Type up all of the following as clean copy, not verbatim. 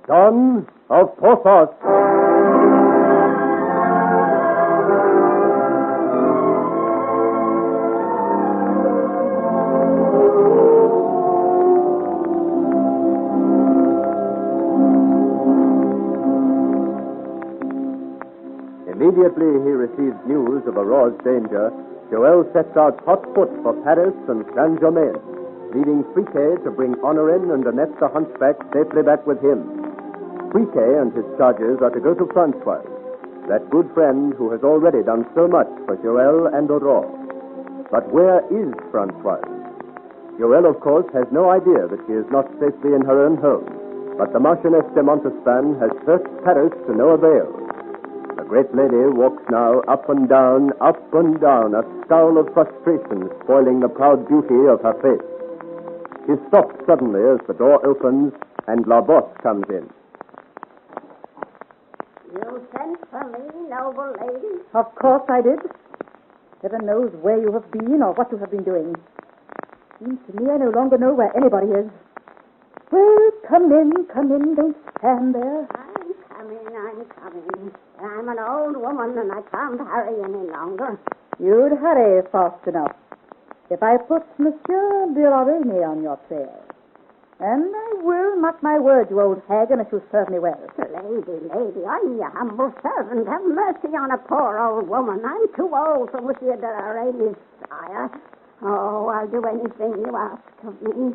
Son of Porthos. Immediately he receives news of Aurore's danger, Joel sets out hot foot for Paris and Saint-Germain, leaving Friquet to bring Honorin and Annette the Hunchback safely back with him. Friquet and his charges are to go to Francois, that good friend who has already done so much for Joel and Aurore. But where is Francois? Joel, of course, has no idea that she is not safely in her own home, but the Marchioness de Montespan has searched Paris to no avail. The great lady walks now up and down, a scowl of frustration spoiling the proud beauty of her face. She stops suddenly as the door opens and La Bosse comes in. You sent for me, noble lady? Of course I did. Heaven knows where you have been or what you have been doing. Seems to me I no longer know where anybody is. Well, come in, don't stand there. I'm coming. I'm an old woman and I can't hurry any longer. You'd hurry fast enough if I put Monsieur de Lorraine on your trail. And I will, mark my word, you old hag, and it will serve me well. Lady, I'm your humble servant. Have mercy on a poor old woman. I'm too old for Monsieur de Lorraine's sire. Oh, I'll do anything you ask of me.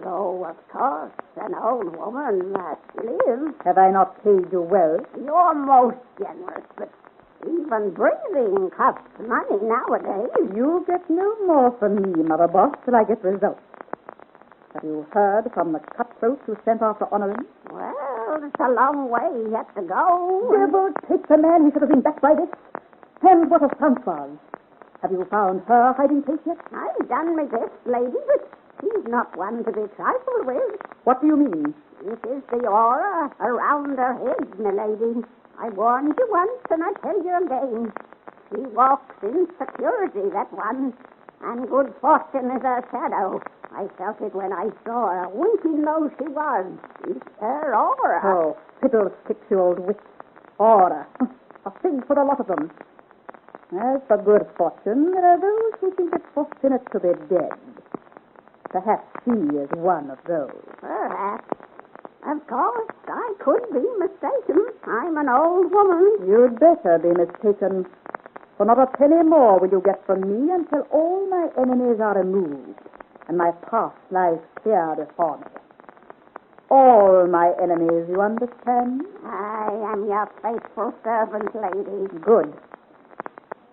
Though, of course, an old woman must live. Have I not paid you well? You're most generous, but even breathing costs money nowadays. You get no more from me, Mother Boss, till I get results. Have you heard from the cutthroat who sent after Honorin? Well, it's a long way yet to go. Devil take the man, he should have been back by this. And what of Francoise? Have you found her hiding place yet? I've done my best, lady, but she's not one to be trifled with. What do you mean? It is the aura around her head, milady. I warned you once, and I tell you again. She walks in security, that one, and good fortune is her shadow. I felt it when I saw her, winking though she was. It's her aura. Oh, fiddlesticks, you old witch. Aura. A fig for a lot of them. As for good fortune, there are those who think it fortunate to be dead. Perhaps she is one of those. Perhaps. Of course, I could be mistaken. I'm an old woman. You'd better be mistaken. For not a penny more will you get from me until all my enemies are removed and my past lies clear before me. All my enemies, you understand? I am your faithful servant, lady. Good.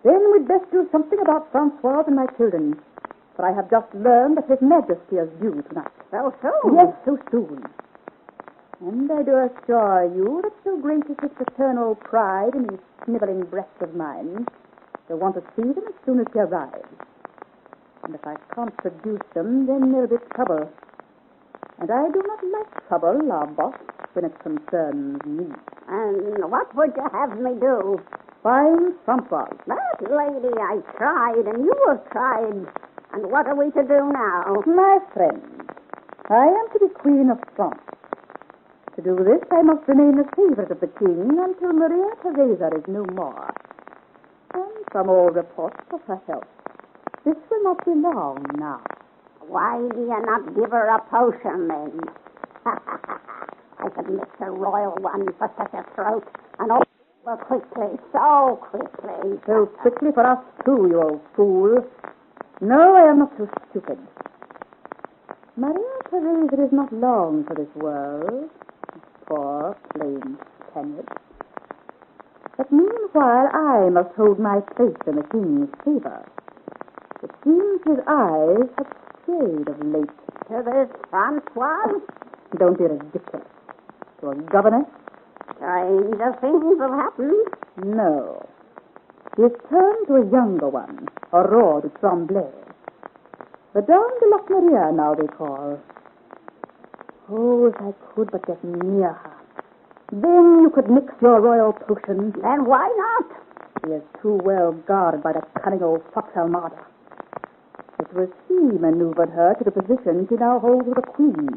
Then we'd best do something about Francois and my children. For I have just learned that His Majesty is due tonight. So soon? Yes, so soon. And I do assure you that so great is his paternal pride in these sniveling breasts of mine, you'll want to see them as soon as he arrives. And if I can't produce them, then there'll be trouble. And I do not like trouble, La Bosse, when it concerns me. And what would you have me do? Find Francois. But, lady, I tried, and you have tried. And what are we to do now? My friend, I am to be Queen of France. To do this, I must remain the favorite of the king until Maria Theresa is no more. And from all reports of her health, this will not be long now. Why do you not give her a potion, then? I could mix a royal one for such a throat, and all quickly, so quickly. So quickly for us, too, you old fool. No, I am not so stupid. Maria Theresa is not long for this world. Poor, plain Spaniard. But meanwhile, I must hold my place in the king's favor. It seems his eyes have strayed of late. To this Francois? Don't be ridiculous. To a governess? Stranger things have happened. No. He has turned to a younger one, Aurore de Tremblay. Madame de Lochmaria, now they call. Oh, if I could but get near her. Then you could mix your royal potion. Then why not? She is too well guarded by that cunning old fox Almada. It was he maneuvered her to the position she now holds with the queen.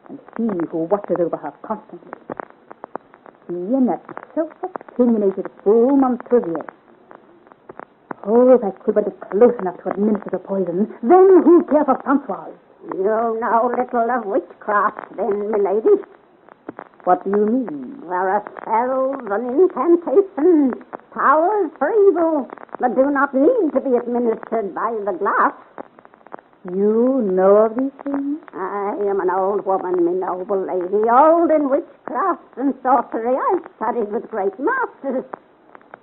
and he who watches over her constantly. He and that self-opinionated fool Montrevier. Oh, if I could but get close enough to administer the poison, then who'd care for Francoise? You know little of witchcraft, then, milady. What do you mean? There are spells and incantations, powers for evil, that do not need to be administered by the glass. You know of these things? I am an old woman, me noble lady, old in witchcraft and sorcery. I've studied with great masters.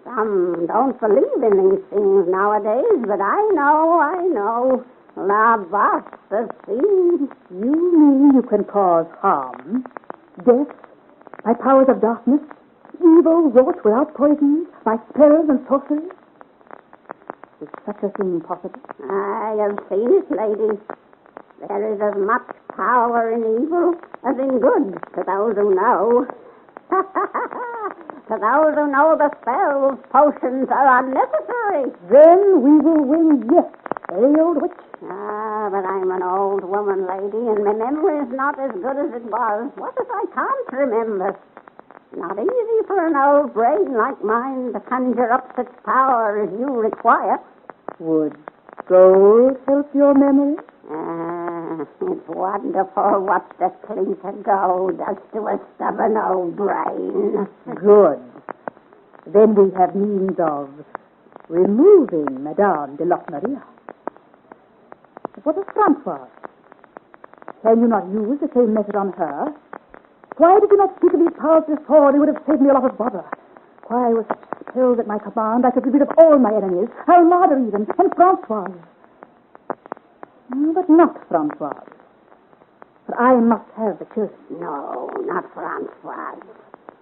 Some don't believe in these things nowadays, but I know. La vaste thing. You mean you can cause harm, death, by powers of darkness, evil wrought without poison, by spells and sorcery? Is such a thing possible? I have seen it, lady. There is as much power in evil as in good, to those who know. To those who know the spells, potions are unnecessary. Then we will win yet, eh, old witch? But I'm an old woman, lady, and my memory is not as good as it was. What if I can't remember? Not easy for an old brain like mine to conjure up such power as you require. Would gold help your memory? It's wonderful what the clink of gold does to a stubborn old brain. Good. Then we have means of removing Madame de Lochmaria. What of Francoise? Can you not use the same method on her? Why did you not speak of these powers before? They would have saved me a lot of bother. Why, with such spells at my command, I could get rid of all my enemies, Almada even, and Francoise. But not Francoise. But I must have the children. No, not Francoise.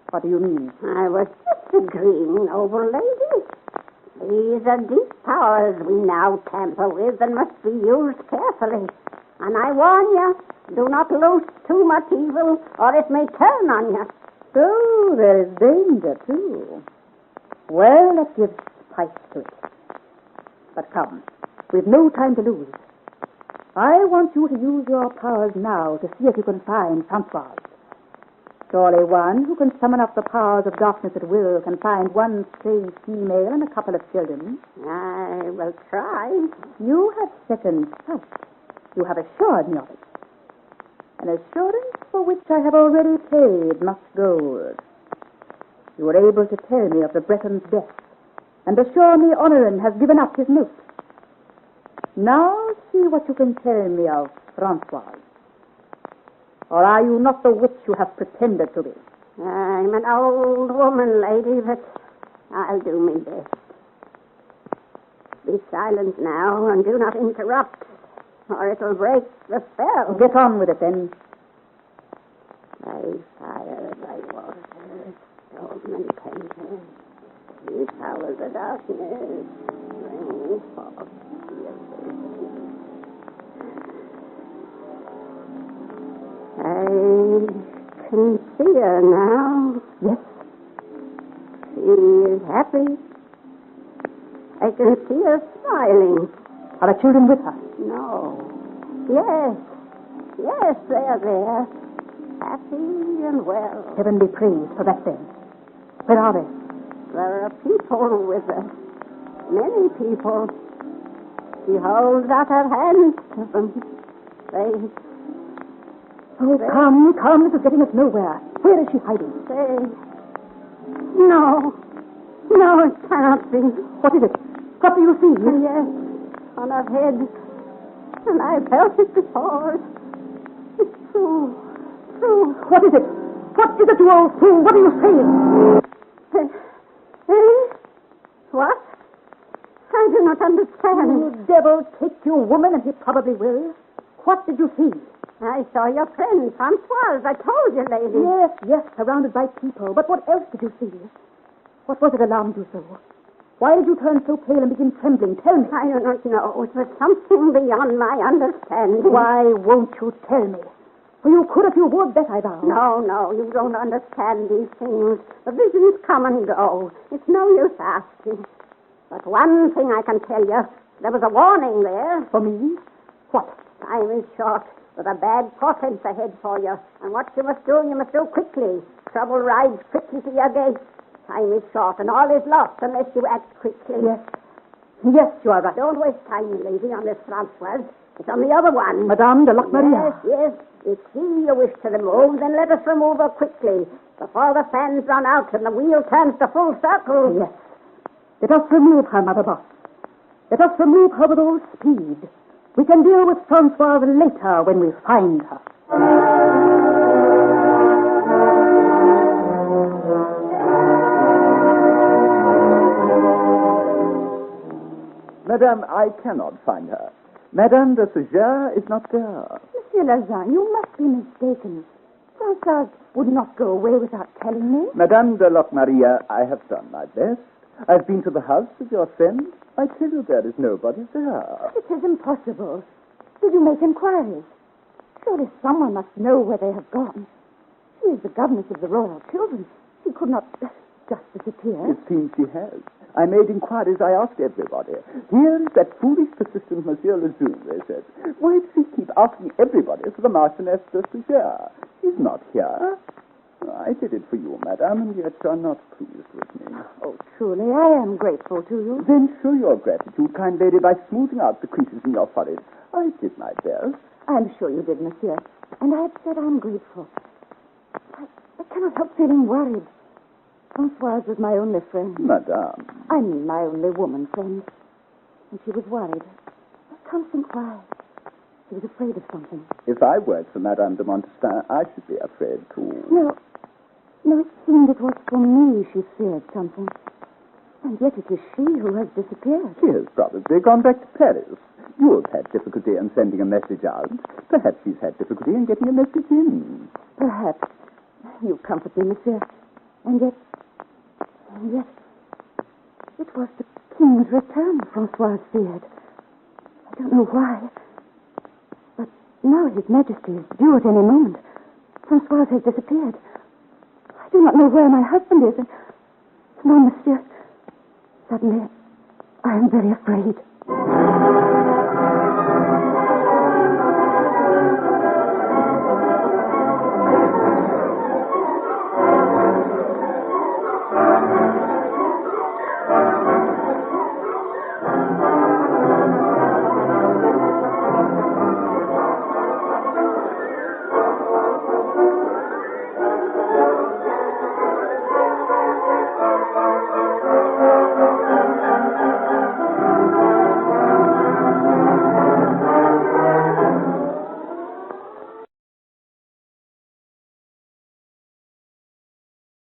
What do you mean? I was just agreeing, noble lady. These are deep powers we now tamper with and must be used carefully. And I warn you, do not loose too much evil, or it may turn on you. So there is danger, too. Well, that gives spice to it. But come, we've no time to lose. I want you to use your powers now to see if you can find Francoise. Surely one who can summon up the powers of darkness at will can find one strange female and a couple of children. I will try. You have second sight. You have assured me of it. An assurance for which I have already paid much gold. You were able to tell me of the Breton's death, and assure me Honorin has given up his note. Now see what you can tell me of Francoise. Or are you not the witch you have pretended to be? I'm an old woman, lady, but I'll do my best. Be silent now and do not interrupt, or it'll break the spell. Get on with it, then. By fire, by water, storm and temper, these powers of darkness, rain, fog, I can see her now. Yes. She is happy. I can see her smiling. Are the children with her? No. Yes, they're there. Happy and well. Heaven be praised for that, then. Where are they? There are people with her. Many people. She holds out her hands to them. Oh, come. This is getting us nowhere. Where is she hiding? No, it cannot be. What is it? What do you see? Yes, on her head. And I felt it before. It's true. What is it? What is it, you old fool? What are you saying? What? I do not understand. You devil, take you, woman, and he probably will. What did you see? I saw your friend, Francoise. I told you, lady. Yes, surrounded by people. But what else did you see? What was it alarmed you so? Why did you turn so pale and begin trembling? Tell me. I do not know. It was something beyond my understanding. Why won't you tell me? For you could if you would, that I vow. No, you don't understand these things. The visions come and go. It's no use asking. But one thing I can tell you. There was a warning there. For me? What? Time is short. with a bad portent ahead for you. And what you must do quickly. Trouble rides quickly to your gate. Time is short, and all is lost unless you act quickly. Yes, you are right. Don't waste time, lady, on this Francoise. It's on the other one. Madame de Lochmaria. Yes. If she you wish to remove, then let us remove her quickly, before the fans run out and the wheel turns to full circle. Yes. Let us remove her, Mother Boss. Let us remove her with all speed. We can deal with Francoise later when we find her. Madame, I cannot find her. Madame de Segers is not there. Monsieur Lazin, you must be mistaken. Francoise would not go away without telling me. Madame de Lochmaria, I have done my best. I've been to the house of your friend. I tell you there is nobody there. It is impossible. Did you make inquiries? Surely someone must know where they have gone. She is the governess of the royal children. She could not just disappear. It seems she has. I made inquiries. I asked everybody. Here is that foolish, persistent Monsieur Lezoux, they said. Why does he keep asking everybody for the Marchioness de Segers? She's not here. I did it for you, madame, and yet you're not pleased with me. Oh, truly, I am grateful to you. Then show your gratitude, kind lady, by smoothing out the creases in your forehead. I did my best. I'm sure you did, monsieur. And I have said I'm grateful. I cannot help feeling worried. Françoise was my only friend. Madame. I mean my only woman friend. And she was worried. I can't think why. She was afraid of something. If I worked for Madame de Montespan, I should be afraid, too. No, it seemed it was for me she feared something. And yet it is she who has disappeared. She has probably gone back to Paris. You have had difficulty in sending a message out. Perhaps she's had difficulty in getting a message in. Perhaps. You comfort me, monsieur. And yet, it was the king's return Francois feared. I don't know why. But now His Majesty is due at any moment. Francois has disappeared. I do not know where my husband is. No, monsieur. Suddenly, I am very afraid.